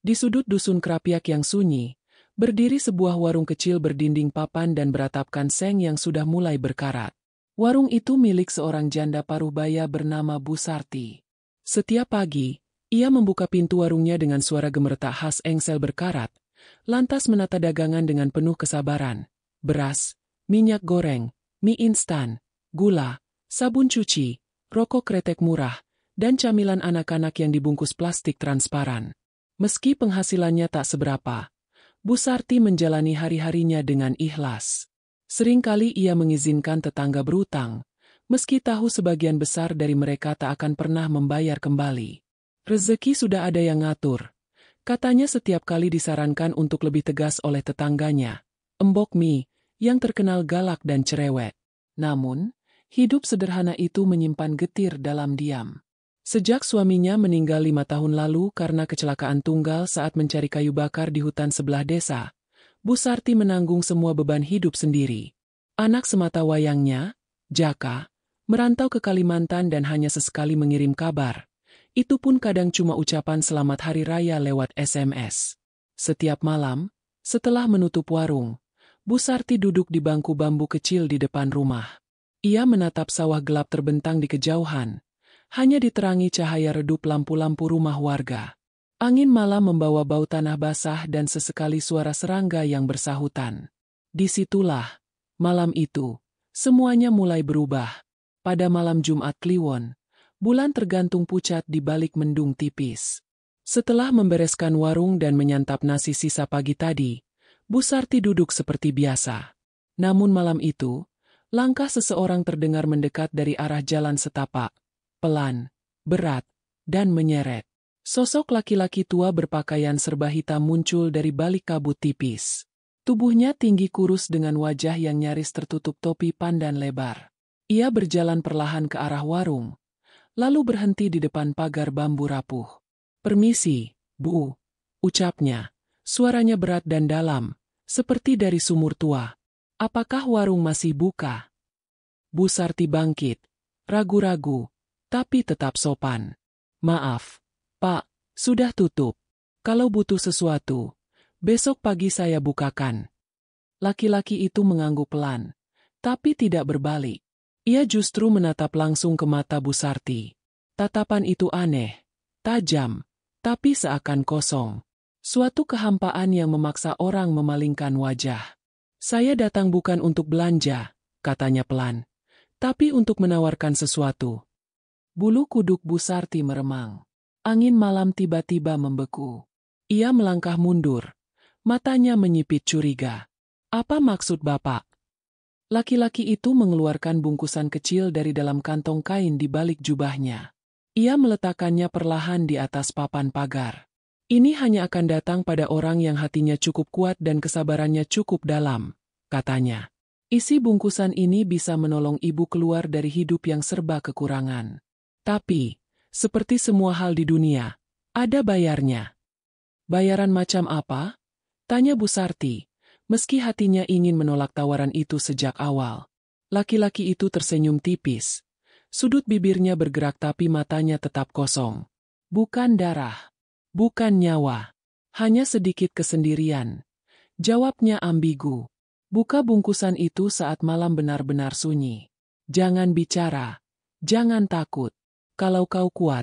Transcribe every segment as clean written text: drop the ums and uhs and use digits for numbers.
Di sudut dusun Krapiak yang sunyi, berdiri sebuah warung kecil berdinding papan dan beratapkan seng yang sudah mulai berkarat. Warung itu milik seorang janda paruh baya bernama Bu Sarti. Setiap pagi, ia membuka pintu warungnya dengan suara gemeretak khas engsel berkarat, lantas menata dagangan dengan penuh kesabaran. Beras, minyak goreng, mie instan, gula, sabun cuci, rokok kretek murah, dan camilan anak-anak yang dibungkus plastik transparan. Meski penghasilannya tak seberapa, Bu Sarti menjalani hari-harinya dengan ikhlas. Seringkali ia mengizinkan tetangga berutang, meski tahu sebagian besar dari mereka tak akan pernah membayar kembali. Rezeki sudah ada yang ngatur. Katanya setiap kali disarankan untuk lebih tegas oleh tetangganya, Embok Mi, yang terkenal galak dan cerewet. Namun, hidup sederhana itu menyimpan getir dalam diam. Sejak suaminya meninggal 5 tahun lalu karena kecelakaan tunggal saat mencari kayu bakar di hutan sebelah desa, Bu Sarti menanggung semua beban hidup sendiri. Anak semata wayangnya, Jaka, merantau ke Kalimantan dan hanya sesekali mengirim kabar. Itu pun kadang cuma ucapan selamat hari raya lewat SMS. Setiap malam, setelah menutup warung, Bu Sarti duduk di bangku bambu kecil di depan rumah. Ia menatap sawah gelap terbentang di kejauhan, hanya diterangi cahaya redup lampu-lampu rumah warga. Angin malam membawa bau tanah basah dan sesekali suara serangga yang bersahutan. Disitulah, malam itu, semuanya mulai berubah. Pada malam Jumat Kliwon, bulan tergantung pucat di balik mendung tipis. Setelah membereskan warung dan menyantap nasi sisa pagi tadi, Bu Sarti duduk seperti biasa. Namun malam itu, langkah seseorang terdengar mendekat dari arah jalan setapak. Pelan, berat, dan menyeret. Sosok laki-laki tua berpakaian serba hitam muncul dari balik kabut tipis. Tubuhnya tinggi kurus dengan wajah yang nyaris tertutup topi pandan lebar. Ia berjalan perlahan ke arah warung, lalu berhenti di depan pagar bambu rapuh. "Permisi, Bu," ucapnya. Suaranya berat dan dalam, seperti dari sumur tua. "Apakah warung masih buka?" Bu Sarti bangkit, ragu-ragu, tapi tetap sopan. "Maaf, Pak, sudah tutup. Kalau butuh sesuatu, besok pagi saya bukakan." Laki-laki itu mengangguk pelan, tapi tidak berbalik. Ia justru menatap langsung ke mata Bu Sarti. Tatapan itu aneh, tajam, tapi seakan kosong. Suatu kehampaan yang memaksa orang memalingkan wajah. "Saya datang bukan untuk belanja," katanya pelan, "tapi untuk menawarkan sesuatu." Bulu kuduk Bu Sarti meremang. Angin malam tiba-tiba membeku. Ia melangkah mundur. Matanya menyipit curiga. "Apa maksud Bapak?" Laki-laki itu mengeluarkan bungkusan kecil dari dalam kantong kain di balik jubahnya. Ia meletakkannya perlahan di atas papan pagar. "Ini hanya akan datang pada orang yang hatinya cukup kuat dan kesabarannya cukup dalam," katanya. "Isi bungkusan ini bisa menolong ibu keluar dari hidup yang serba kekurangan. Tapi, seperti semua hal di dunia, ada bayarnya." "Bayaran macam apa?" tanya Bu Sarti, meski hatinya ingin menolak tawaran itu sejak awal. Laki-laki itu tersenyum tipis. Sudut bibirnya bergerak tapi matanya tetap kosong. "Bukan darah, bukan nyawa, hanya sedikit kesendirian," jawabnya ambigu. "Buka bungkusan itu saat malam benar-benar sunyi. Jangan bicara, jangan takut. Kalau kau kuat,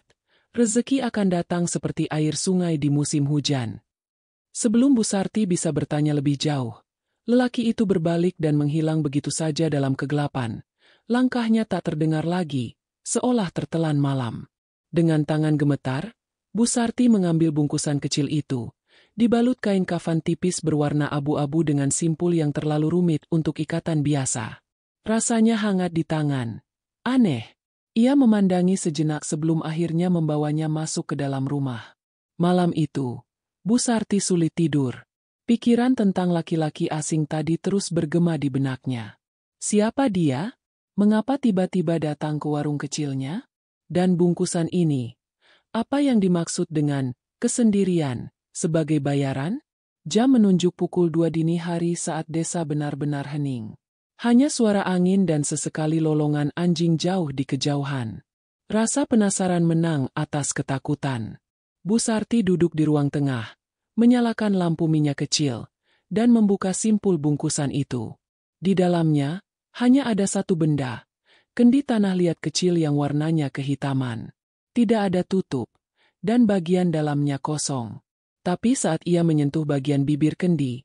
rezeki akan datang seperti air sungai di musim hujan." Sebelum Bu Sarti bisa bertanya lebih jauh, lelaki itu berbalik dan menghilang begitu saja dalam kegelapan. Langkahnya tak terdengar lagi, seolah tertelan malam. Dengan tangan gemetar, Bu Sarti mengambil bungkusan kecil itu, dibalut kain kafan tipis berwarna abu-abu dengan simpul yang terlalu rumit untuk ikatan biasa. Rasanya hangat di tangan. Aneh. Ia memandangi sejenak sebelum akhirnya membawanya masuk ke dalam rumah. Malam itu, Bu Sarti sulit tidur. Pikiran tentang laki-laki asing tadi terus bergema di benaknya. Siapa dia? Mengapa tiba-tiba datang ke warung kecilnya? Dan bungkusan ini, apa yang dimaksud dengan kesendirian sebagai bayaran? Jam menunjuk pukul 2 dini hari saat desa benar-benar hening. Hanya suara angin dan sesekali lolongan anjing jauh di kejauhan. Rasa penasaran menang atas ketakutan. Bu Sarti duduk di ruang tengah, menyalakan lampu minyak kecil, dan membuka simpul bungkusan itu. Di dalamnya, hanya ada satu benda, kendi tanah liat kecil yang warnanya kehitaman. Tidak ada tutup, dan bagian dalamnya kosong. Tapi saat ia menyentuh bagian bibir kendi,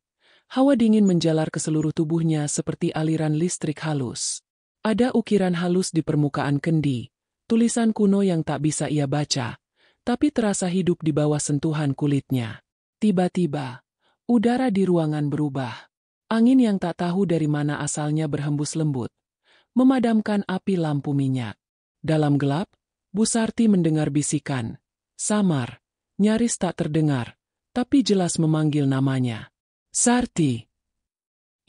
hawa dingin menjalar ke seluruh tubuhnya seperti aliran listrik halus. Ada ukiran halus di permukaan kendi, tulisan kuno yang tak bisa ia baca, tapi terasa hidup di bawah sentuhan kulitnya. Tiba-tiba, udara di ruangan berubah. Angin yang tak tahu dari mana asalnya berhembus lembut, memadamkan api lampu minyak. Dalam gelap, Bu Sarti mendengar bisikan. Samar, nyaris tak terdengar, tapi jelas memanggil namanya. Sarti.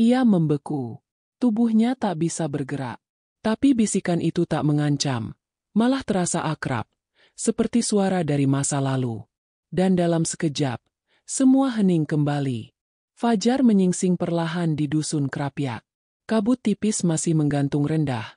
Ia membeku. Tubuhnya tak bisa bergerak. Tapi bisikan itu tak mengancam, malah terasa akrab, seperti suara dari masa lalu. Dan dalam sekejap, semua hening kembali. Fajar menyingsing perlahan di dusun Krapyak. Kabut tipis masih menggantung rendah,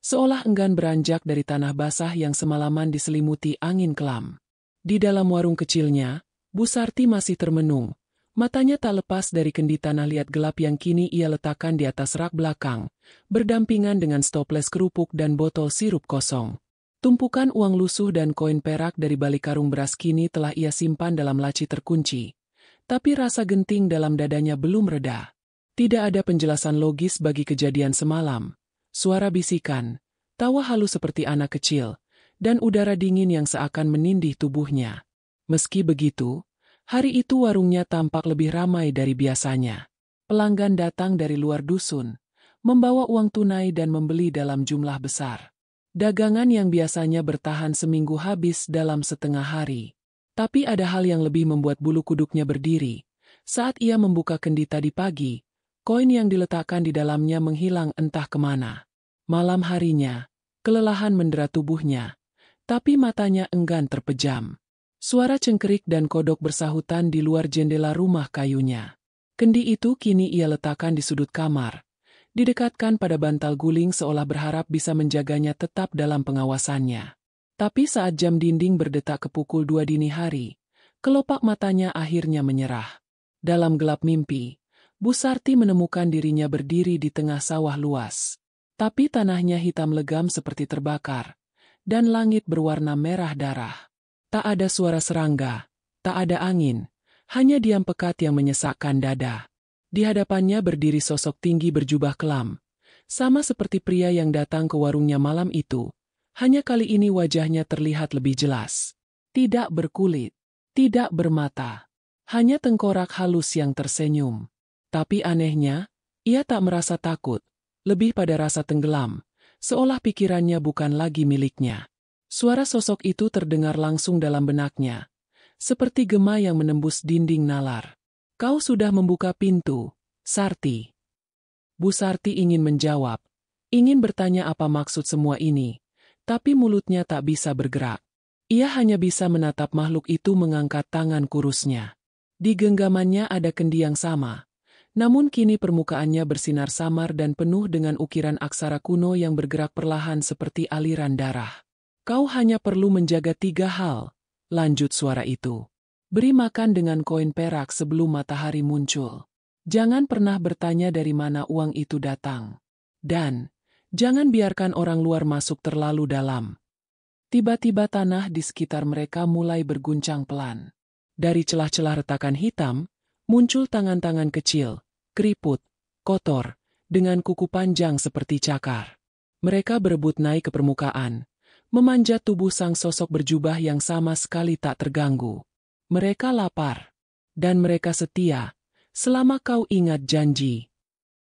seolah enggan beranjak dari tanah basah yang semalaman diselimuti angin kelam. Di dalam warung kecilnya, Bu Sarti masih termenung. Matanya tak lepas dari kendi tanah liat gelap yang kini ia letakkan di atas rak belakang, berdampingan dengan stoples kerupuk dan botol sirup kosong. Tumpukan uang lusuh dan koin perak dari balik karung beras kini telah ia simpan dalam laci terkunci. Tapi rasa genting dalam dadanya belum reda. Tidak ada penjelasan logis bagi kejadian semalam. Suara bisikan, tawa halus seperti anak kecil, dan udara dingin yang seakan menindih tubuhnya. Meski begitu, hari itu warungnya tampak lebih ramai dari biasanya. Pelanggan datang dari luar dusun, membawa uang tunai dan membeli dalam jumlah besar. Dagangan yang biasanya bertahan seminggu habis dalam setengah hari. Tapi ada hal yang lebih membuat bulu kuduknya berdiri. Saat ia membuka kendi tadi pagi, koin yang diletakkan di dalamnya menghilang entah kemana. Malam harinya, kelelahan mendera tubuhnya, tapi matanya enggan terpejam. Suara cengkerik dan kodok bersahutan di luar jendela rumah kayunya. Kendi itu kini ia letakkan di sudut kamar, didekatkan pada bantal guling seolah berharap bisa menjaganya tetap dalam pengawasannya. Tapi saat jam dinding berdetak ke pukul 2 dini hari, kelopak matanya akhirnya menyerah. Dalam gelap mimpi, Bu Sarti menemukan dirinya berdiri di tengah sawah luas. Tapi tanahnya hitam legam seperti terbakar, dan langit berwarna merah darah. Tak ada suara serangga, tak ada angin, hanya diam pekat yang menyesakkan dada. Di hadapannya berdiri sosok tinggi berjubah kelam, sama seperti pria yang datang ke warungnya malam itu, hanya kali ini wajahnya terlihat lebih jelas. Tidak berkulit, tidak bermata, hanya tengkorak halus yang tersenyum. Tapi anehnya, ia tak merasa takut, lebih pada rasa tenggelam, seolah pikirannya bukan lagi miliknya. Suara sosok itu terdengar langsung dalam benaknya, seperti gema yang menembus dinding nalar. Kau sudah membuka pintu, Sarti. Bu Sarti ingin menjawab, ingin bertanya apa maksud semua ini, tapi mulutnya tak bisa bergerak. Ia hanya bisa menatap makhluk itu mengangkat tangan kurusnya. Di genggamannya ada kendi yang sama, namun kini permukaannya bersinar samar dan penuh dengan ukiran aksara kuno yang bergerak perlahan seperti aliran darah. Kau hanya perlu menjaga 3 hal, lanjut suara itu. Beri makan dengan koin perak sebelum matahari muncul. Jangan pernah bertanya dari mana uang itu datang. Dan, jangan biarkan orang luar masuk terlalu dalam. Tiba-tiba tanah di sekitar mereka mulai berguncang pelan. Dari celah-celah retakan hitam, muncul tangan-tangan kecil, keriput, kotor, dengan kuku panjang seperti cakar. Mereka berebut naik ke permukaan, memanjat tubuh sang sosok berjubah yang sama sekali tak terganggu. Mereka lapar, dan mereka setia, selama kau ingat janji.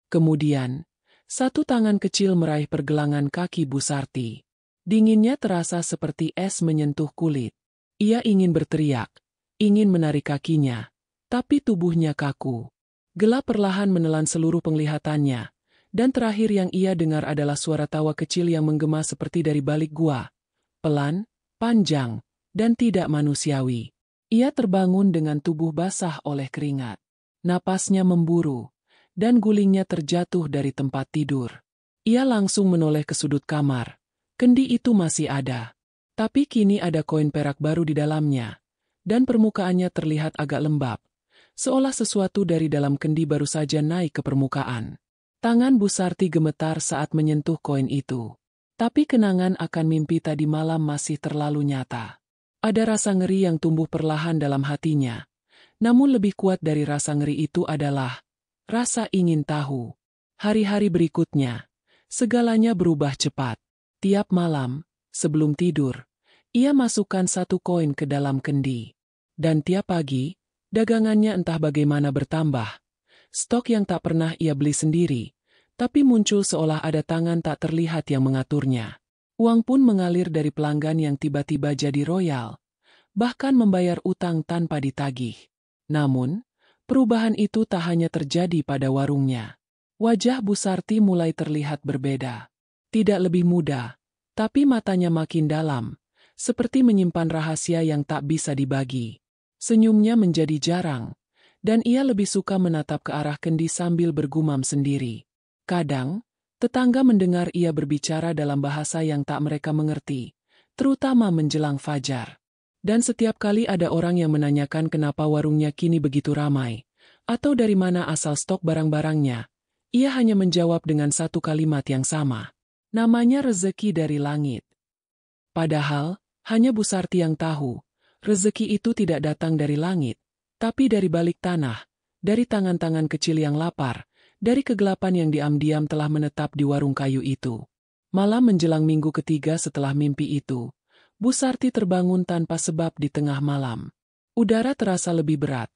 Kemudian, satu tangan kecil meraih pergelangan kaki Bu Sarti. Dinginnya terasa seperti es menyentuh kulit. Ia ingin berteriak, ingin menarik kakinya, tapi tubuhnya kaku. Gelap perlahan menelan seluruh penglihatannya, dan terakhir yang ia dengar adalah suara tawa kecil yang menggema seperti dari balik gua. Pelan, panjang, dan tidak manusiawi. Ia terbangun dengan tubuh basah oleh keringat. Napasnya memburu, dan gulingnya terjatuh dari tempat tidur. Ia langsung menoleh ke sudut kamar. Kendi itu masih ada. Tapi kini ada koin perak baru di dalamnya, dan permukaannya terlihat agak lembab, seolah sesuatu dari dalam kendi baru saja naik ke permukaan. Tangan Bu Sarti gemetar saat menyentuh koin itu. Tapi kenangan akan mimpi tadi malam masih terlalu nyata. Ada rasa ngeri yang tumbuh perlahan dalam hatinya. Namun lebih kuat dari rasa ngeri itu adalah rasa ingin tahu. Hari-hari berikutnya, segalanya berubah cepat. Tiap malam, sebelum tidur, ia masukkan satu koin ke dalam kendi. Dan tiap pagi, dagangannya entah bagaimana bertambah. Stok yang tak pernah ia beli sendiri, tapi muncul seolah ada tangan tak terlihat yang mengaturnya. Uang pun mengalir dari pelanggan yang tiba-tiba jadi royal, bahkan membayar utang tanpa ditagih. Namun, perubahan itu tak hanya terjadi pada warungnya. Wajah Bu Sarti mulai terlihat berbeda. Tidak lebih muda, tapi matanya makin dalam, seperti menyimpan rahasia yang tak bisa dibagi. Senyumnya menjadi jarang, dan ia lebih suka menatap ke arah kendi sambil bergumam sendiri. Kadang, tetangga mendengar ia berbicara dalam bahasa yang tak mereka mengerti, terutama menjelang fajar. Dan setiap kali ada orang yang menanyakan kenapa warungnya kini begitu ramai, atau dari mana asal stok barang-barangnya, ia hanya menjawab dengan satu kalimat yang sama. Namanya rezeki dari langit. Padahal, hanya Bu Sarti yang tahu, rezeki itu tidak datang dari langit, tapi dari balik tanah, dari tangan-tangan kecil yang lapar, dari kegelapan yang diam-diam telah menetap di warung kayu itu. Malam menjelang minggu ketiga setelah mimpi itu, Bu Sarti terbangun tanpa sebab di tengah malam. Udara terasa lebih berat,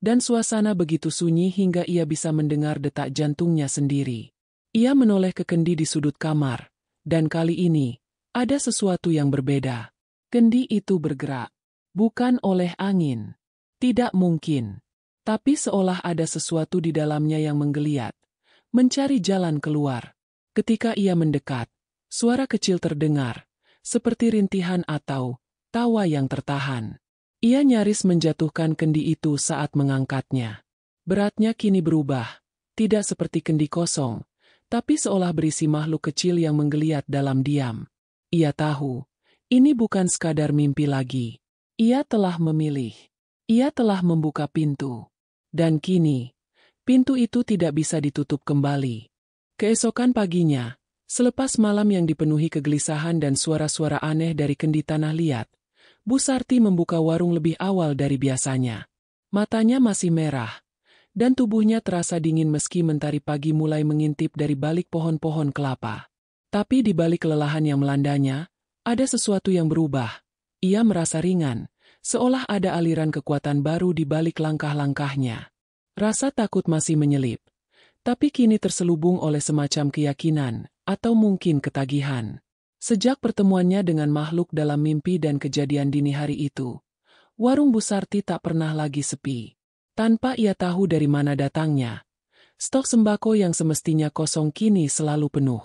dan suasana begitu sunyi hingga ia bisa mendengar detak jantungnya sendiri. Ia menoleh ke kendi di sudut kamar, dan kali ini, ada sesuatu yang berbeda. Kendi itu bergerak, bukan oleh angin. Tidak mungkin. Tapi seolah ada sesuatu di dalamnya yang menggeliat, mencari jalan keluar. Ketika ia mendekat, suara kecil terdengar, seperti rintihan atau tawa yang tertahan. Ia nyaris menjatuhkan kendi itu saat mengangkatnya. Beratnya kini berubah, tidak seperti kendi kosong, tapi seolah berisi makhluk kecil yang menggeliat dalam diam. Ia tahu, ini bukan sekadar mimpi lagi. Ia telah memilih. Ia telah membuka pintu. Dan kini, pintu itu tidak bisa ditutup kembali. Keesokan paginya, selepas malam yang dipenuhi kegelisahan dan suara-suara aneh dari kendi tanah liat, Bu Sarti membuka warung lebih awal dari biasanya. Matanya masih merah, dan tubuhnya terasa dingin meski mentari pagi mulai mengintip dari balik pohon-pohon kelapa. Tapi di balik kelelahan yang melandanya, ada sesuatu yang berubah. Ia merasa ringan, seolah ada aliran kekuatan baru di balik langkah-langkahnya. Rasa takut masih menyelip, tapi kini terselubung oleh semacam keyakinan, atau mungkin ketagihan. Sejak pertemuannya dengan makhluk dalam mimpi dan kejadian dini hari itu, warung Bu Sarti tak pernah lagi sepi. Tanpa ia tahu dari mana datangnya, stok sembako yang semestinya kosong kini selalu penuh.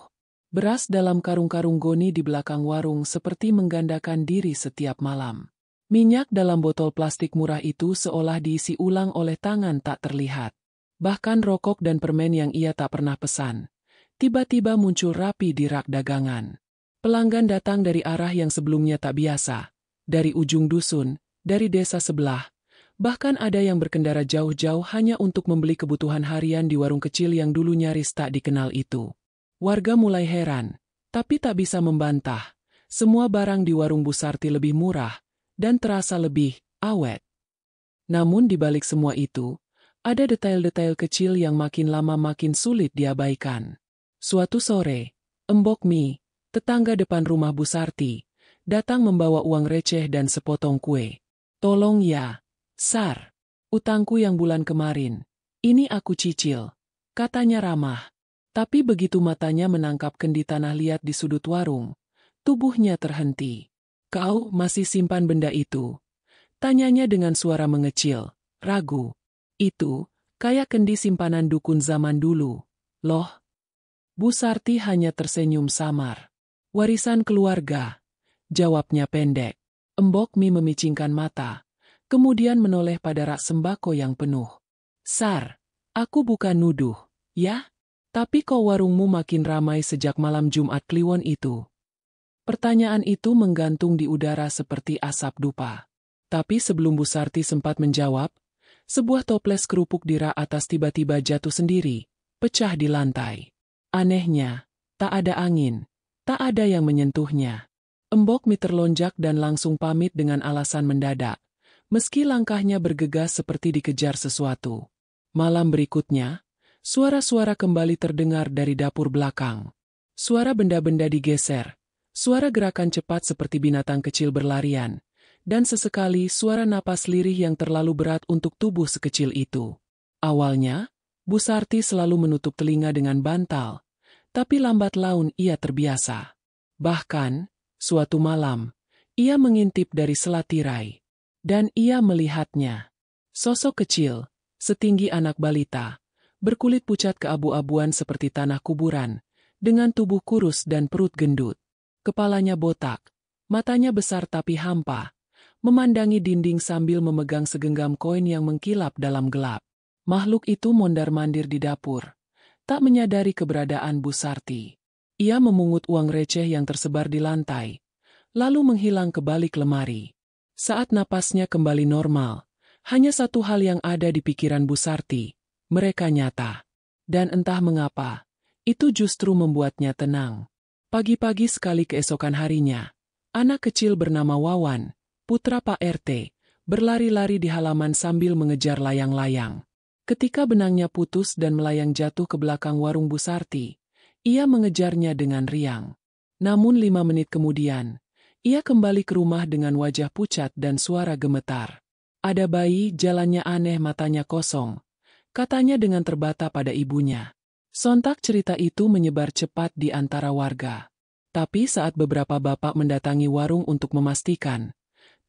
Beras dalam karung-karung goni di belakang warung seperti menggandakan diri setiap malam. Minyak dalam botol plastik murah itu seolah diisi ulang oleh tangan tak terlihat. Bahkan rokok dan permen yang ia tak pernah pesan, tiba-tiba muncul rapi di rak dagangan. Pelanggan datang dari arah yang sebelumnya tak biasa, dari ujung dusun, dari desa sebelah. Bahkan ada yang berkendara jauh-jauh hanya untuk membeli kebutuhan harian di warung kecil yang dulu nyaris tak dikenal itu. Warga mulai heran, tapi tak bisa membantah. Semua barang di warung Bu Sarti lebih murah, dan terasa lebih awet. Namun di balik semua itu, ada detail-detail kecil yang makin lama makin sulit diabaikan. Suatu sore, Embok Mi, tetangga depan rumah Bu Sarti, datang membawa uang receh dan sepotong kue. "Tolong ya, Sar. Utangku yang bulan kemarin. Ini aku cicil," katanya ramah. Tapi begitu matanya menangkap kendi tanah liat di sudut warung, tubuhnya terhenti. "Kau masih simpan benda itu?" tanyanya dengan suara mengecil, ragu. "Itu, kayak kendi simpanan dukun zaman dulu, loh." Bu Sarti hanya tersenyum samar. "Warisan keluarga," jawabnya pendek. Embok Mi memicingkan mata, kemudian menoleh pada rak sembako yang penuh. "Sar, aku bukan nuduh, ya? Tapi kok warungmu makin ramai sejak malam Jumat Kliwon itu?" Pertanyaan itu menggantung di udara seperti asap dupa. Tapi sebelum Bu Sarti sempat menjawab, Sebuah toples kerupuk di rak atas tiba-tiba jatuh sendiri, pecah di lantai. Anehnya, tak ada angin, tak ada yang menyentuhnya. Embok Mi terlonjak dan langsung pamit dengan alasan mendadak, meski langkahnya bergegas seperti dikejar sesuatu. Malam berikutnya, suara-suara kembali terdengar dari dapur belakang. Suara benda-benda digeser, suara gerakan cepat seperti binatang kecil berlarian, dan sesekali suara napas lirih yang terlalu berat untuk tubuh sekecil itu. Awalnya, Bu Sarti selalu menutup telinga dengan bantal, tapi lambat laun ia terbiasa. Bahkan, suatu malam, ia mengintip dari sela tirai, dan ia melihatnya. Sosok kecil, setinggi anak balita, berkulit pucat keabu-abuan seperti tanah kuburan, dengan tubuh kurus dan perut gendut. Kepalanya botak, matanya besar tapi hampa, memandangi dinding sambil memegang segenggam koin yang mengkilap dalam gelap. Makhluk itu mondar-mandir di dapur, tak menyadari keberadaan Bu Sarti. Ia memungut uang receh yang tersebar di lantai, lalu menghilang ke balik lemari. Saat napasnya kembali normal, hanya satu hal yang ada di pikiran Bu Sarti, mereka nyata. Dan entah mengapa, itu justru membuatnya tenang. Pagi-pagi sekali keesokan harinya, anak kecil bernama Wawan, putra Pak RT, berlari-lari di halaman sambil mengejar layang-layang. Ketika benangnya putus dan melayang jatuh ke belakang warung Bu Sarti, ia mengejarnya dengan riang. Namun 5 menit kemudian, ia kembali ke rumah dengan wajah pucat dan suara gemetar. Ada bayi, jalannya aneh, matanya kosong, katanya dengan terbata pada ibunya. Sontak cerita itu menyebar cepat di antara warga. Tapi saat beberapa bapak mendatangi warung untuk memastikan,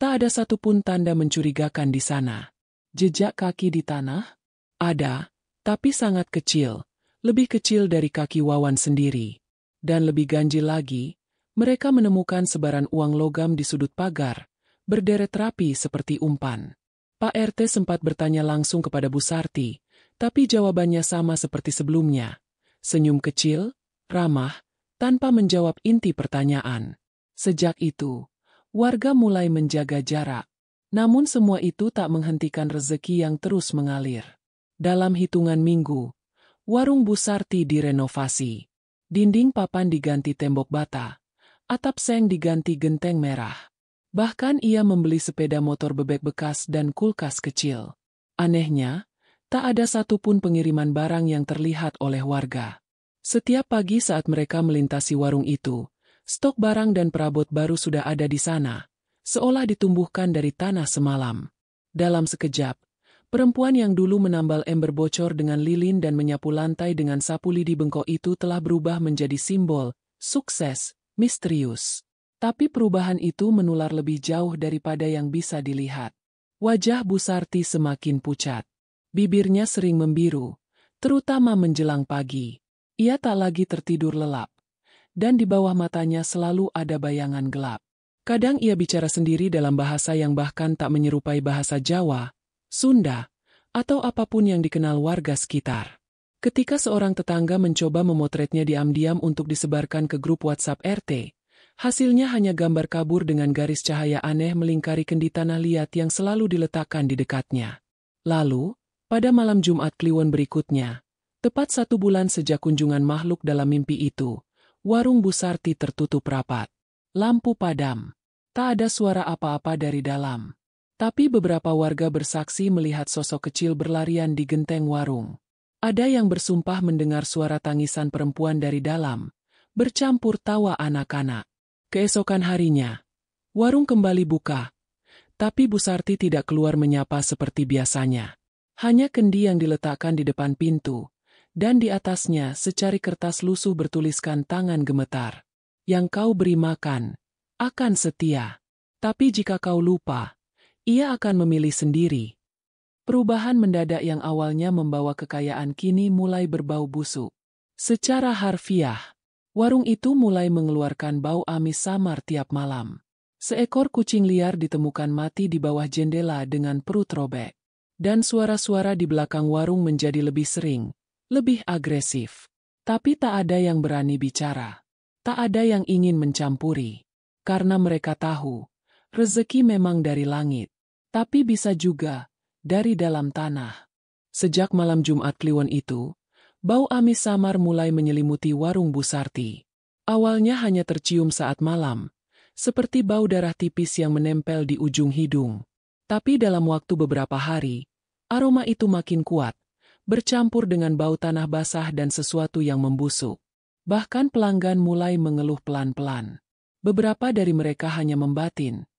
tak ada satupun tanda mencurigakan di sana. Jejak kaki di tanah? Ada, tapi sangat kecil, lebih kecil dari kaki Wawan sendiri. Dan lebih ganjil lagi, mereka menemukan sebaran uang logam di sudut pagar, berderet rapi seperti umpan. Pak RT sempat bertanya langsung kepada Bu Sarti, tapi jawabannya sama seperti sebelumnya. Senyum kecil, ramah, tanpa menjawab inti pertanyaan. Sejak itu, warga mulai menjaga jarak. Namun semua itu tak menghentikan rezeki yang terus mengalir. Dalam hitungan minggu, warung Bu Sarti direnovasi. Dinding papan diganti tembok bata, atap seng diganti genteng merah. Bahkan ia membeli sepeda motor bebek bekas dan kulkas kecil. Anehnya, tak ada satupun pengiriman barang yang terlihat oleh warga. Setiap pagi saat mereka melintasi warung itu, stok barang dan perabot baru sudah ada di sana, seolah ditumbuhkan dari tanah semalam. Dalam sekejap, perempuan yang dulu menambal ember bocor dengan lilin dan menyapu lantai dengan sapu lidi bengkok itu telah berubah menjadi simbol sukses misterius. Tapi perubahan itu menular lebih jauh daripada yang bisa dilihat. Wajah Bu Sarti semakin pucat. Bibirnya sering membiru, terutama menjelang pagi. Ia tak lagi tertidur lelap, dan di bawah matanya selalu ada bayangan gelap. Kadang ia bicara sendiri dalam bahasa yang bahkan tak menyerupai bahasa Jawa, Sunda, atau apapun yang dikenal warga sekitar. Ketika seorang tetangga mencoba memotretnya diam-diam untuk disebarkan ke grup WhatsApp RT, hasilnya hanya gambar kabur dengan garis cahaya aneh melingkari kendi tanah liat yang selalu diletakkan di dekatnya. Lalu, pada malam Jumat Kliwon berikutnya, tepat 1 bulan sejak kunjungan makhluk dalam mimpi itu, warung Bu Sarti tertutup rapat. Lampu padam. Tak ada suara apa-apa dari dalam. Tapi beberapa warga bersaksi melihat sosok kecil berlarian di genteng warung. Ada yang bersumpah mendengar suara tangisan perempuan dari dalam, bercampur tawa anak-anak. Keesokan harinya, warung kembali buka. Tapi Bu Sarti tidak keluar menyapa seperti biasanya. Hanya kendi yang diletakkan di depan pintu, dan di atasnya secari kertas lusuh bertuliskan tangan gemetar. Yang kau beri makan, akan setia. Tapi jika kau lupa, ia akan memilih sendiri. Perubahan mendadak yang awalnya membawa kekayaan kini mulai berbau busuk. Secara harfiah, warung itu mulai mengeluarkan bau amis samar tiap malam. Seekor kucing liar ditemukan mati di bawah jendela dengan perut robek. Dan suara-suara di belakang warung menjadi lebih sering, lebih agresif. Tapi tak ada yang berani bicara. Tak ada yang ingin mencampuri. Karena mereka tahu, rezeki memang dari langit. Tapi bisa juga dari dalam tanah. Sejak malam Jumat Kliwon itu, bau amis samar mulai menyelimuti warung Bu Sarti. Awalnya hanya tercium saat malam, seperti bau darah tipis yang menempel di ujung hidung. Tapi dalam waktu beberapa hari, aroma itu makin kuat, bercampur dengan bau tanah basah dan sesuatu yang membusuk. Bahkan pelanggan mulai mengeluh pelan-pelan. Beberapa dari mereka hanya membatin,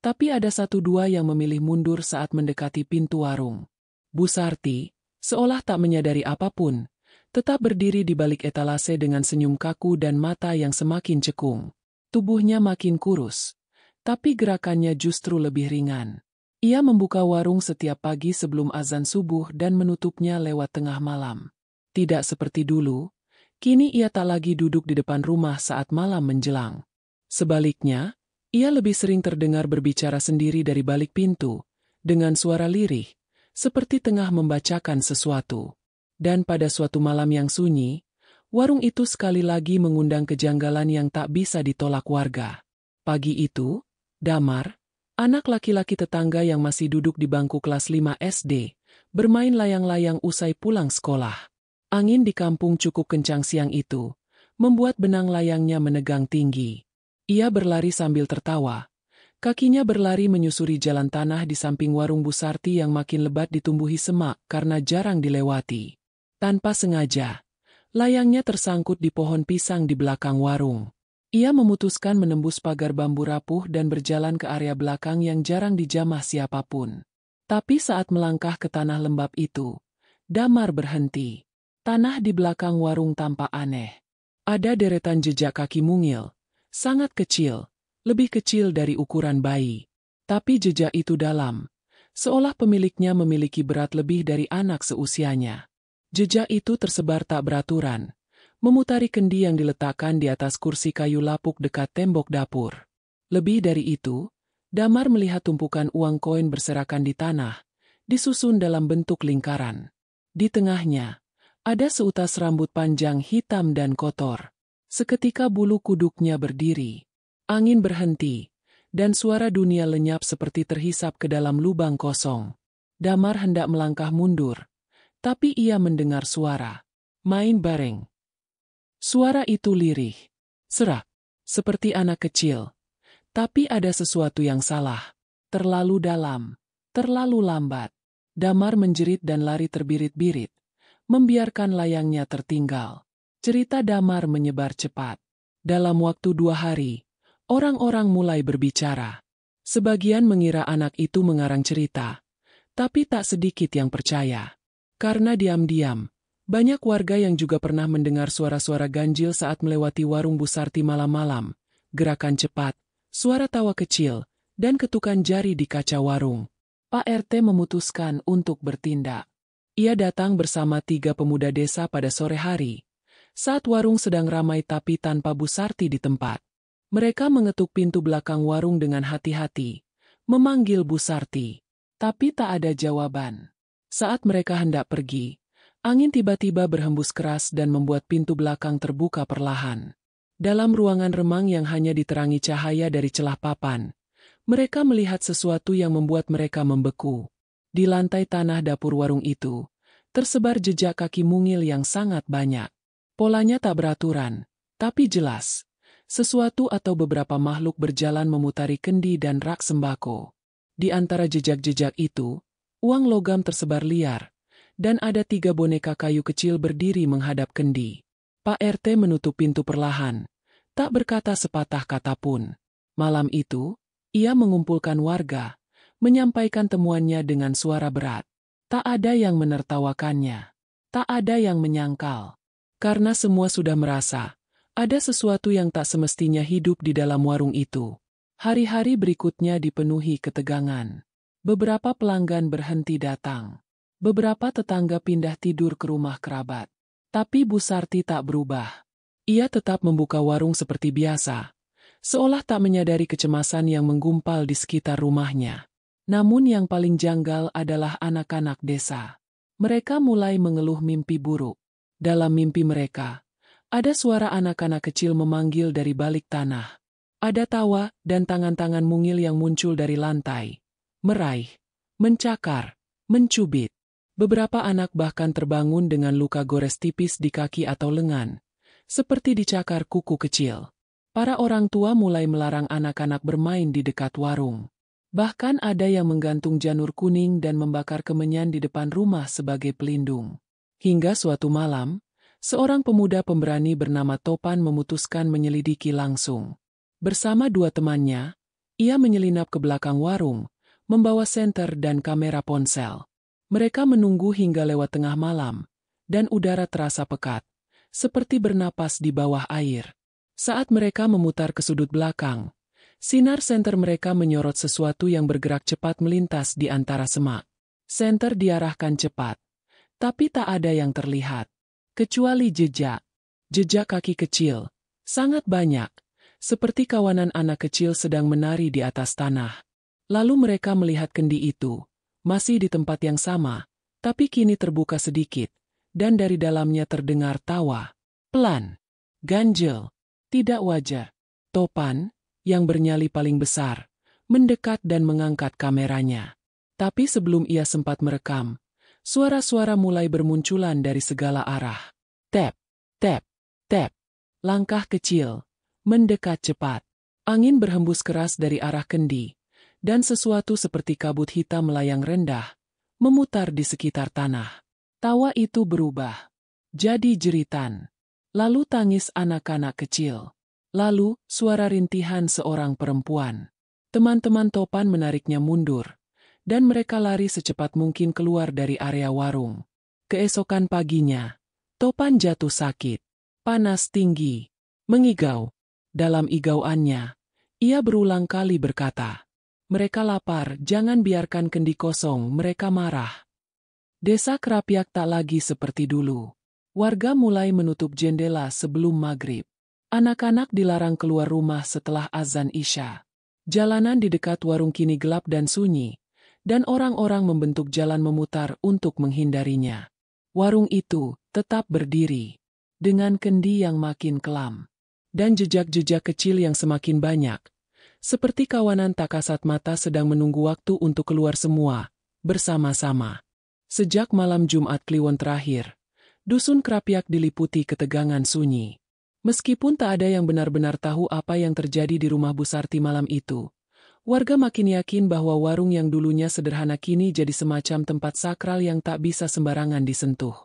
tapi ada satu dua yang memilih mundur saat mendekati pintu warung. Bu Sarti, seolah tak menyadari apapun, tetap berdiri di balik etalase dengan senyum kaku dan mata yang semakin cekung. Tubuhnya makin kurus, tapi gerakannya justru lebih ringan. Ia membuka warung setiap pagi sebelum azan subuh dan menutupnya lewat tengah malam. Tidak seperti dulu, kini ia tak lagi duduk di depan rumah saat malam menjelang. Sebaliknya, ia lebih sering terdengar berbicara sendiri dari balik pintu, dengan suara lirih, seperti tengah membacakan sesuatu. Dan pada suatu malam yang sunyi, warung itu sekali lagi mengundang kejanggalan yang tak bisa ditolak warga. Pagi itu, Damar, anak laki-laki tetangga yang masih duduk di bangku kelas 5 SD, bermain layang-layang usai pulang sekolah. Angin di kampung cukup kencang siang itu, membuat benang layangnya menegang tinggi. Ia berlari sambil tertawa. Kakinya berlari menyusuri jalan tanah di samping warung Bu Sarti yang makin lebat ditumbuhi semak karena jarang dilewati. Tanpa sengaja, layangnya tersangkut di pohon pisang di belakang warung. Ia memutuskan menembus pagar bambu rapuh dan berjalan ke area belakang yang jarang dijamah siapapun. Tapi saat melangkah ke tanah lembab itu, Damar berhenti. Tanah di belakang warung tampak aneh. Ada deretan jejak kaki mungil, sangat kecil, lebih kecil dari ukuran bayi. Tapi jejak itu dalam, seolah pemiliknya memiliki berat lebih dari anak seusianya. Jejak itu tersebar tak beraturan, memutari kendi yang diletakkan di atas kursi kayu lapuk dekat tembok dapur. Lebih dari itu, Damar melihat tumpukan uang koin berserakan di tanah, disusun dalam bentuk lingkaran. Di tengahnya, ada seutas rambut panjang hitam dan kotor. Seketika bulu kuduknya berdiri. Angin berhenti, dan suara dunia lenyap seperti terhisap ke dalam lubang kosong. Damar hendak melangkah mundur, tapi ia mendengar suara. Main bareng. Suara itu lirih, serak, seperti anak kecil. Tapi ada sesuatu yang salah. Terlalu dalam, terlalu lambat. Damar menjerit dan lari terbirit-birit, membiarkan layangnya tertinggal. Cerita Damar menyebar cepat. Dalam waktu 2 hari, orang-orang mulai berbicara. Sebagian mengira anak itu mengarang cerita, tapi tak sedikit yang percaya. Karena diam-diam, banyak warga yang juga pernah mendengar suara-suara ganjil saat melewati warung Bu Sarti malam-malam, gerakan cepat, suara tawa kecil, dan ketukan jari di kaca warung. Pak RT memutuskan untuk bertindak. Ia datang bersama 3 pemuda desa pada sore hari, saat warung sedang ramai tapi tanpa Bu Sarti di tempat. Mereka mengetuk pintu belakang warung dengan hati-hati, memanggil Bu Sarti, tapi tak ada jawaban. Saat mereka hendak pergi, angin tiba-tiba berhembus keras dan membuat pintu belakang terbuka perlahan. Dalam ruangan remang yang hanya diterangi cahaya dari celah papan, mereka melihat sesuatu yang membuat mereka membeku. Di lantai tanah dapur warung itu, tersebar jejak kaki mungil yang sangat banyak. Polanya tak beraturan, tapi jelas. Sesuatu atau beberapa makhluk berjalan memutari kendi dan rak sembako. Di antara jejak-jejak itu, uang logam tersebar liar, dan ada 3 boneka kayu kecil berdiri menghadap kendi. Pak RT menutup pintu perlahan, tak berkata sepatah kata pun. Malam itu, ia mengumpulkan warga, menyampaikan temuannya dengan suara berat. Tak ada yang menertawakannya, tak ada yang menyangkal. Karena semua sudah merasa, ada sesuatu yang tak semestinya hidup di dalam warung itu. Hari-hari berikutnya dipenuhi ketegangan. Beberapa pelanggan berhenti datang. Beberapa tetangga pindah tidur ke rumah kerabat. Tapi Bu Sarti tak berubah. Ia tetap membuka warung seperti biasa, seolah tak menyadari kecemasan yang menggumpal di sekitar rumahnya. Namun yang paling janggal adalah anak-anak desa. Mereka mulai mengeluh mimpi buruk. Dalam mimpi mereka, ada suara anak-anak kecil memanggil dari balik tanah. Ada tawa dan tangan-tangan mungil yang muncul dari lantai. Meraih, mencakar, mencubit. Beberapa anak bahkan terbangun dengan luka gores tipis di kaki atau lengan, seperti dicakar kuku kecil. Para orang tua mulai melarang anak-anak bermain di dekat warung. Bahkan ada yang menggantung janur kuning dan membakar kemenyan di depan rumah sebagai pelindung. Hingga suatu malam, seorang pemuda pemberani bernama Topan memutuskan menyelidiki langsung. Bersama dua temannya, ia menyelinap ke belakang warung, membawa senter dan kamera ponsel. Mereka menunggu hingga lewat tengah malam, dan udara terasa pekat, seperti bernapas di bawah air. Saat mereka memutar ke sudut belakang, sinar senter mereka menyorot sesuatu yang bergerak cepat melintas di antara semak. Senter diarahkan cepat, tapi tak ada yang terlihat, kecuali jejak. Jejak kaki kecil, sangat banyak, seperti kawanan anak kecil sedang menari di atas tanah. Lalu mereka melihat kendi itu, masih di tempat yang sama, tapi kini terbuka sedikit, dan dari dalamnya terdengar tawa. Pelan, ganjel, tidak wajar. Topan, yang bernyali paling besar, mendekat dan mengangkat kameranya. Tapi sebelum ia sempat merekam, suara-suara mulai bermunculan dari segala arah. Tap, tap, tap. Langkah kecil, mendekat cepat. Angin berhembus keras dari arah kendi, dan sesuatu seperti kabut hitam melayang rendah, memutar di sekitar tanah. Tawa itu berubah jadi jeritan, lalu tangis anak-anak kecil, lalu suara rintihan seorang perempuan. Teman-teman Topan menariknya mundur, dan mereka lari secepat mungkin keluar dari area warung. Keesokan paginya, Topan jatuh sakit, panas tinggi, mengigau. Dalam igauannya, ia berulang kali berkata, "Mereka lapar, jangan biarkan kendi kosong." Mereka marah. Desa Kerapiak tak lagi seperti dulu. Warga mulai menutup jendela sebelum maghrib. Anak-anak dilarang keluar rumah setelah azan Isya. Jalanan di dekat warung kini gelap dan sunyi, dan orang-orang membentuk jalan memutar untuk menghindarinya. Warung itu tetap berdiri, dengan kendi yang makin kelam, dan jejak-jejak kecil yang semakin banyak. Seperti kawanan tak kasat mata sedang menunggu waktu untuk keluar semua, bersama-sama. Sejak malam Jumat Kliwon terakhir, dusun Kerapiak diliputi ketegangan sunyi. Meskipun tak ada yang benar-benar tahu apa yang terjadi di rumah Bu Sarti malam itu, warga makin yakin bahwa warung yang dulunya sederhana kini jadi semacam tempat sakral yang tak bisa sembarangan disentuh.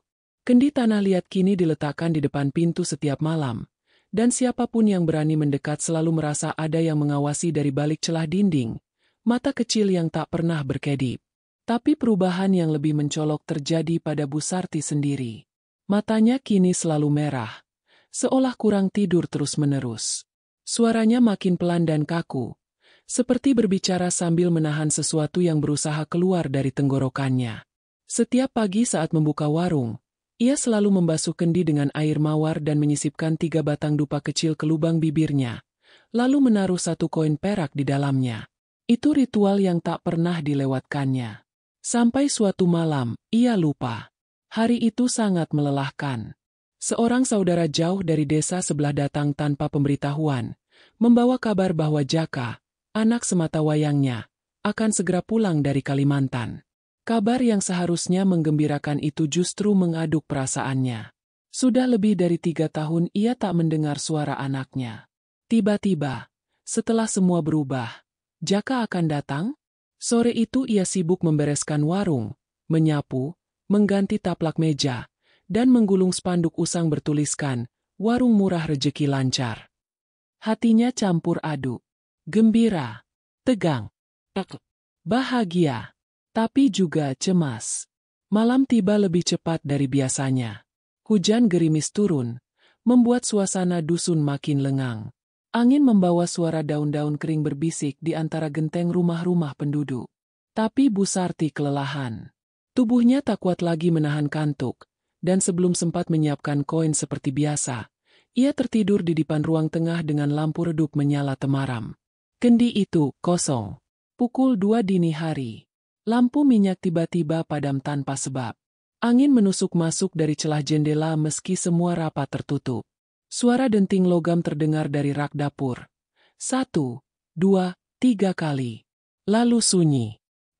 Kendi tanah liat kini diletakkan di depan pintu setiap malam, dan siapapun yang berani mendekat selalu merasa ada yang mengawasi dari balik celah dinding, mata kecil yang tak pernah berkedip. Tapi perubahan yang lebih mencolok terjadi pada Bu Sarti sendiri. Matanya kini selalu merah, seolah kurang tidur terus-menerus. Suaranya makin pelan dan kaku, seperti berbicara sambil menahan sesuatu yang berusaha keluar dari tenggorokannya. Setiap pagi saat membuka warung, ia selalu membasuh kendi dengan air mawar dan menyisipkan 3 batang dupa kecil ke lubang bibirnya, lalu menaruh 1 koin perak di dalamnya. Itu ritual yang tak pernah dilewatkannya. Sampai suatu malam, ia lupa. Hari itu sangat melelahkan. Seorang saudara jauh dari desa sebelah datang tanpa pemberitahuan, membawa kabar bahwa Jaka, anak sematawayangnya, akan segera pulang dari Kalimantan. Kabar yang seharusnya menggembirakan itu justru mengaduk perasaannya. Sudah lebih dari 3 tahun ia tak mendengar suara anaknya. Tiba-tiba, setelah semua berubah, Jaka akan datang? Sore itu ia sibuk membereskan warung, menyapu, mengganti taplak meja, dan menggulung spanduk usang bertuliskan, "Warung murah rejeki lancar." Hatinya campur aduk, gembira, tegang, bahagia, tapi juga cemas. Malam tiba lebih cepat dari biasanya. Hujan gerimis turun, membuat suasana dusun makin lengang. Angin membawa suara daun-daun kering berbisik di antara genteng rumah-rumah penduduk. Tapi Bu Sarti kelelahan. Tubuhnya tak kuat lagi menahan kantuk, dan sebelum sempat menyiapkan koin seperti biasa, ia tertidur di depan ruang tengah dengan lampu redup menyala temaram. Kendi itu kosong. Pukul 2 dini hari. Lampu minyak tiba-tiba padam tanpa sebab. Angin menusuk masuk dari celah jendela meski semua rapat tertutup. Suara denting logam terdengar dari rak dapur. 1, 2, 3 kali. Lalu sunyi.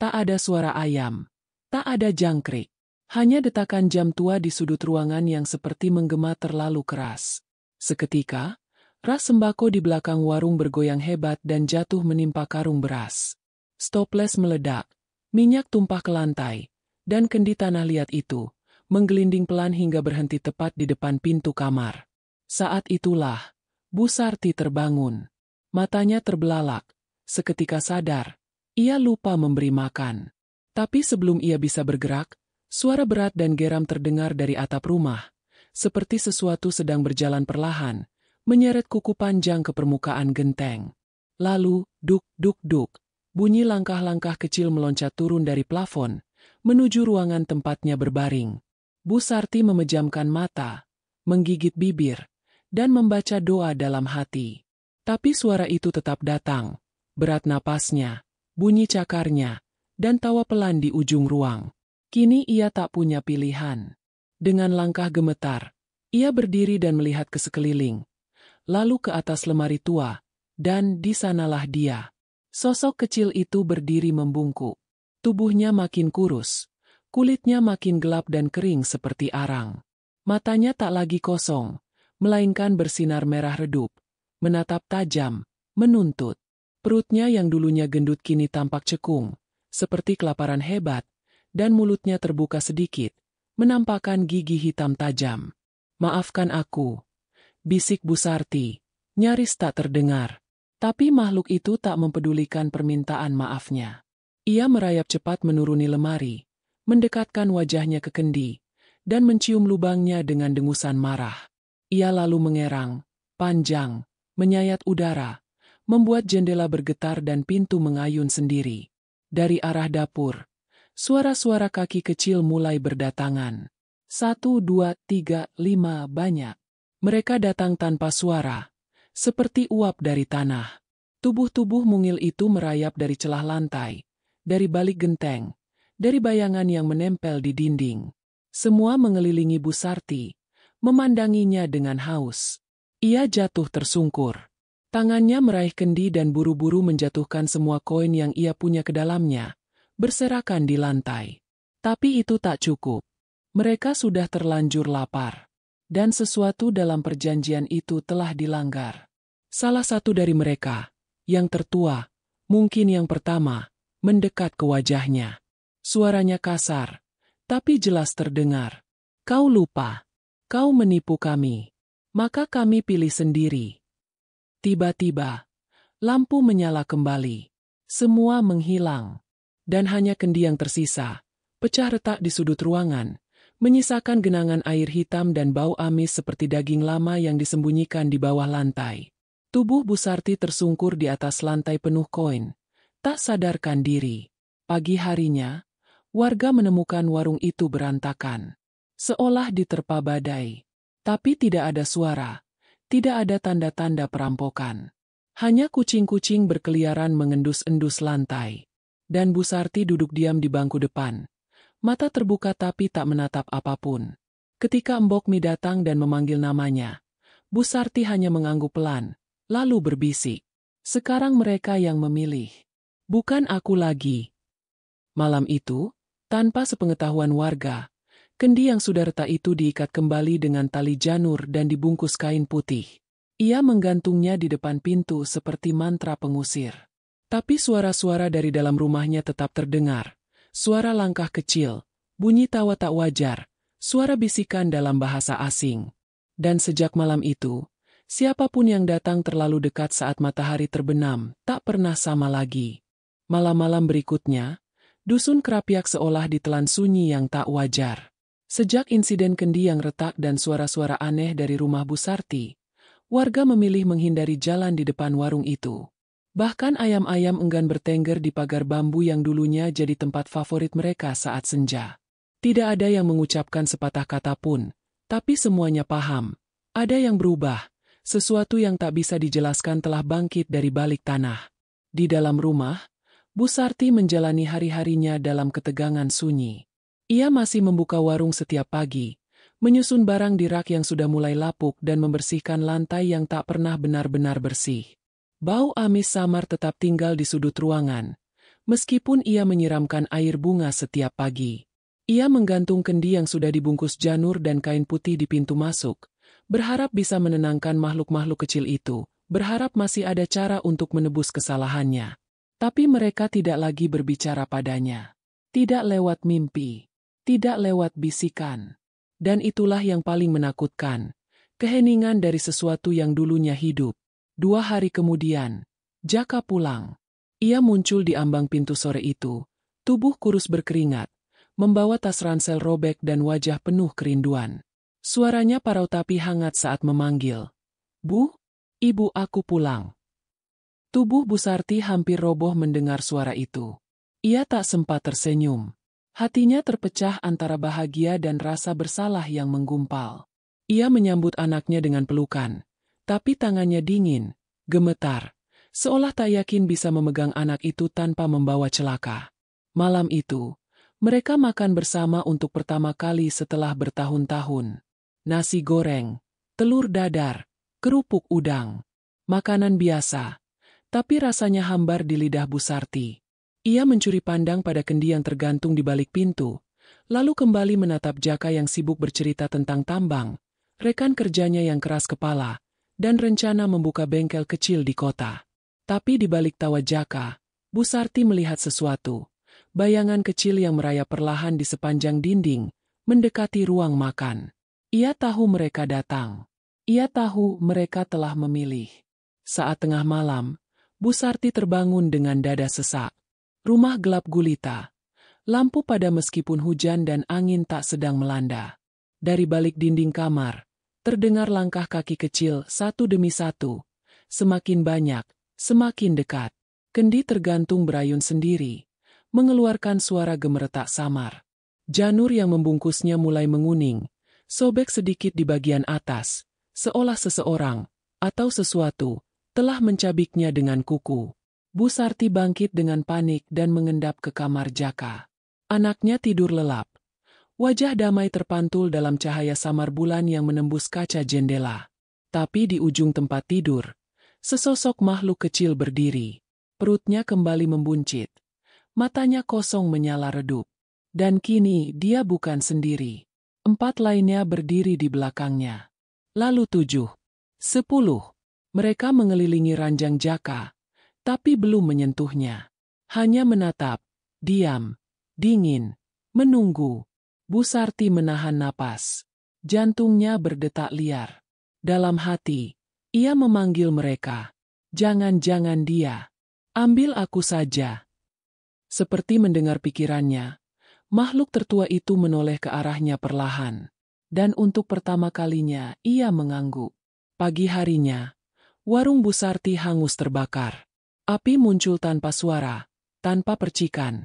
Tak ada suara ayam. Tak ada jangkrik. Hanya detakan jam tua di sudut ruangan yang seperti menggema terlalu keras. Seketika, ras sembako di belakang warung bergoyang hebat dan jatuh menimpa karung beras. Stoples meledak, minyak tumpah ke lantai, dan kendi tanah liat itu menggelinding pelan hingga berhenti tepat di depan pintu kamar. Saat itulah, Bu Sarti terbangun. Matanya terbelalak, seketika sadar, ia lupa memberi makan. Tapi sebelum ia bisa bergerak, suara berat dan geram terdengar dari atap rumah, seperti sesuatu sedang berjalan perlahan, menyeret kuku panjang ke permukaan genteng. Lalu, duk, duk, duk, bunyi langkah-langkah kecil meloncat turun dari plafon, menuju ruangan tempatnya berbaring. Bu Sarti memejamkan mata, menggigit bibir, dan membaca doa dalam hati. Tapi suara itu tetap datang, berat napasnya, bunyi cakarnya, dan tawa pelan di ujung ruang. Kini ia tak punya pilihan. Dengan langkah gemetar, ia berdiri dan melihat ke sekeliling, lalu ke atas lemari tua, dan di sanalah dia. Sosok kecil itu berdiri membungkuk. Tubuhnya makin kurus, kulitnya makin gelap dan kering seperti arang. Matanya tak lagi kosong, melainkan bersinar merah redup, menatap tajam, menuntut. Perutnya yang dulunya gendut kini tampak cekung, seperti kelaparan hebat, dan mulutnya terbuka sedikit, menampakkan gigi hitam tajam. "Maafkan aku," bisik Bu Sarti, nyaris tak terdengar. Tapi makhluk itu tak mempedulikan permintaan maafnya. Ia merayap cepat menuruni lemari, mendekatkan wajahnya ke kendi, dan mencium lubangnya dengan dengusan marah. Ia lalu mengerang, panjang, menyayat udara, membuat jendela bergetar dan pintu mengayun sendiri. Dari arah dapur, suara-suara kaki kecil mulai berdatangan. 1, 2, 3, 5 banyak. Mereka datang tanpa suara, seperti uap dari tanah. Tubuh-tubuh mungil itu merayap dari celah lantai, dari balik genteng, dari bayangan yang menempel di dinding. Semua mengelilingi Bu Sarti, memandanginya dengan haus. Ia jatuh tersungkur. Tangannya meraih kendi dan buru-buru menjatuhkan semua koin yang ia punya ke dalamnya, berserakan di lantai. Tapi itu tak cukup. Mereka sudah terlanjur lapar. Dan sesuatu dalam perjanjian itu telah dilanggar. Salah satu dari mereka, yang tertua, mungkin yang pertama, mendekat ke wajahnya. Suaranya kasar, tapi jelas terdengar. "Kau lupa. Kau menipu kami. Maka kami pilih sendiri." Tiba-tiba, lampu menyala kembali. Semua menghilang. Dan hanya kendi yang tersisa, pecah retak di sudut ruangan, menyisakan genangan air hitam dan bau amis seperti daging lama yang disembunyikan di bawah lantai. Tubuh Bu Sarti tersungkur di atas lantai penuh koin, tak sadarkan diri. Pagi harinya, warga menemukan warung itu berantakan, seolah diterpa badai. Tapi tidak ada suara, tidak ada tanda-tanda perampokan. Hanya kucing-kucing berkeliaran mengendus-endus lantai. Dan Bu Sarti duduk diam di bangku depan. Mata terbuka tapi tak menatap apapun. Ketika Mbok Mi datang dan memanggil namanya, Bu Sarti hanya mengangguk pelan, lalu berbisik. "Sekarang mereka yang memilih. Bukan aku lagi." Malam itu, tanpa sepengetahuan warga, kendi yang sudah retak itu diikat kembali dengan tali janur dan dibungkus kain putih. Ia menggantungnya di depan pintu seperti mantra pengusir. Tapi suara-suara dari dalam rumahnya tetap terdengar. Suara langkah kecil, bunyi tawa tak wajar, suara bisikan dalam bahasa asing. Dan sejak malam itu, siapapun yang datang terlalu dekat saat matahari terbenam, tak pernah sama lagi. Malam-malam berikutnya, dusun Kerapiak seolah ditelan sunyi yang tak wajar. Sejak insiden kendi yang retak dan suara-suara aneh dari rumah Bu Sarti, warga memilih menghindari jalan di depan warung itu. Bahkan ayam-ayam enggan bertengger di pagar bambu yang dulunya jadi tempat favorit mereka saat senja. Tidak ada yang mengucapkan sepatah kata pun, tapi semuanya paham. Ada yang berubah, sesuatu yang tak bisa dijelaskan telah bangkit dari balik tanah. Di dalam rumah, Bu Sarti menjalani hari-harinya dalam ketegangan sunyi. Ia masih membuka warung setiap pagi, menyusun barang di rak yang sudah mulai lapuk dan membersihkan lantai yang tak pernah benar-benar bersih. Bau amis samar tetap tinggal di sudut ruangan, Meskipun ia menyiramkan air bunga setiap pagi. Ia menggantung kendi yang sudah dibungkus janur dan kain putih di pintu masuk, berharap bisa menenangkan makhluk-makhluk kecil itu, berharap masih ada cara untuk menebus kesalahannya. Tapi mereka tidak lagi berbicara padanya. Tidak lewat mimpi. Tidak lewat bisikan. Dan itulah yang paling menakutkan. Keheningan dari sesuatu yang dulunya hidup. 2 hari kemudian, Jaka pulang. Ia muncul di ambang pintu sore itu, tubuh kurus berkeringat, membawa tas ransel robek dan wajah penuh kerinduan. Suaranya parau tapi hangat saat memanggil. "Bu, ibu aku pulang." Tubuh Bu Sarti hampir roboh mendengar suara itu. Ia tak sempat tersenyum. Hatinya terpecah antara bahagia dan rasa bersalah yang menggumpal. Ia menyambut anaknya dengan pelukan, tapi tangannya dingin, gemetar, seolah tak yakin bisa memegang anak itu tanpa membawa celaka. Malam itu, mereka makan bersama untuk pertama kali setelah bertahun-tahun. Nasi goreng, telur dadar, kerupuk udang. Makanan biasa, tapi rasanya hambar di lidah Bu Sarti. Ia mencuri pandang pada kendi yang tergantung di balik pintu, lalu kembali menatap Jaka yang sibuk bercerita tentang tambang, rekan kerjanya yang keras kepala, dan rencana membuka bengkel kecil di kota. Tapi di balik tawa Jaka, Bu Sarti melihat sesuatu. Bayangan kecil yang merayap perlahan di sepanjang dinding, mendekati ruang makan. Ia tahu mereka datang. Ia tahu mereka telah memilih. Saat tengah malam, Bu Sarti terbangun dengan dada sesak. Rumah gelap gulita. Lampu pada meskipun hujan dan angin tak sedang melanda. Dari balik dinding kamar, terdengar langkah kaki kecil satu demi satu. Semakin banyak, semakin dekat. Kendi tergantung berayun sendiri, mengeluarkan suara gemeretak samar. Janur yang membungkusnya mulai menguning, sobek sedikit di bagian atas, seolah seseorang, atau sesuatu, telah mencabiknya dengan kuku. Bu Sarti bangkit dengan panik dan mengendap ke kamar Jaka. Anaknya tidur lelap. Wajah damai terpantul dalam cahaya samar bulan yang menembus kaca jendela. Tapi di ujung tempat tidur, sesosok makhluk kecil berdiri. Perutnya kembali membuncit. Matanya kosong menyala redup. Dan kini dia bukan sendiri. 4 lainnya berdiri di belakangnya. Lalu 7, 10. Mereka mengelilingi ranjang Jaka, tapi belum menyentuhnya. Hanya menatap, diam, dingin, menunggu. Bu Sarti menahan napas. Jantungnya berdetak liar. Dalam hati, ia memanggil mereka. Jangan-jangan dia. Ambil aku saja. Seperti mendengar pikirannya, makhluk tertua itu menoleh ke arahnya perlahan. Dan untuk pertama kalinya, ia mengangguk. Pagi harinya, warung Bu Sarti hangus terbakar. Api muncul tanpa suara, tanpa percikan,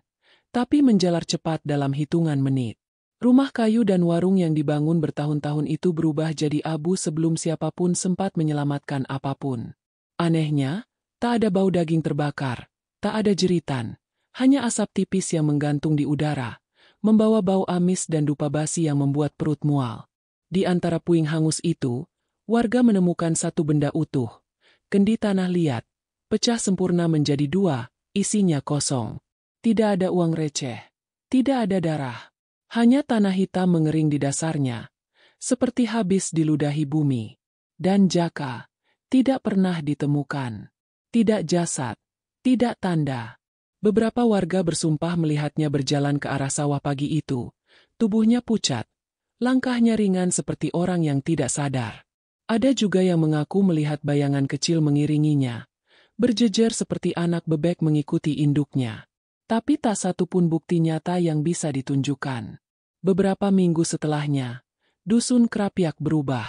tapi menjalar cepat dalam hitungan menit. Rumah kayu dan warung yang dibangun bertahun-tahun itu berubah jadi abu sebelum siapapun sempat menyelamatkan apapun. Anehnya, tak ada bau daging terbakar, tak ada jeritan, hanya asap tipis yang menggantung di udara, membawa bau amis dan dupa basi yang membuat perut mual. Di antara puing hangus itu, warga menemukan satu benda utuh, kendi tanah liat, pecah sempurna menjadi 2, isinya kosong. Tidak ada uang receh, tidak ada darah. Hanya tanah hitam mengering di dasarnya, seperti habis diludahi bumi. Dan Jaka tidak pernah ditemukan. Tidak jasad, tidak tanda. Beberapa warga bersumpah melihatnya berjalan ke arah sawah pagi itu. Tubuhnya pucat, langkahnya ringan seperti orang yang tidak sadar. Ada juga yang mengaku melihat bayangan kecil mengiringinya, berjejer seperti anak bebek mengikuti induknya. Tapi tak satu pun bukti nyata yang bisa ditunjukkan. Beberapa minggu setelahnya, dusun Krapyak berubah.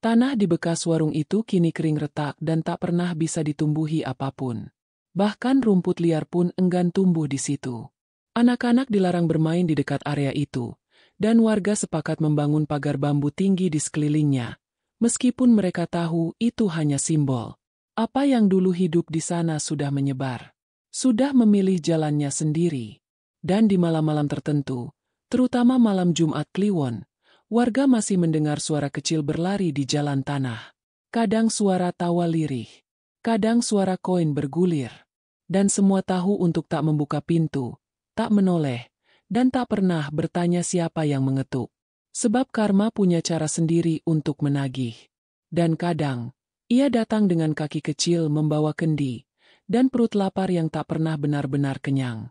Tanah di bekas warung itu kini kering retak dan tak pernah bisa ditumbuhi apapun. Bahkan rumput liar pun enggan tumbuh di situ. Anak-anak dilarang bermain di dekat area itu, dan warga sepakat membangun pagar bambu tinggi di sekelilingnya, meskipun mereka tahu itu hanya simbol. Apa yang dulu hidup di sana sudah menyebar. Sudah memilih jalannya sendiri. Dan di malam-malam tertentu, terutama malam Jumat Kliwon, warga masih mendengar suara kecil berlari di jalan tanah. Kadang suara tawa lirih, kadang suara koin bergulir. dan semua tahu untuk tak membuka pintu, tak menoleh, dan tak pernah bertanya siapa yang mengetuk. Sebab karma punya cara sendiri untuk menagih. Dan kadang, ia datang dengan kaki kecil membawa kendi, dan perut lapar yang tak pernah benar-benar kenyang.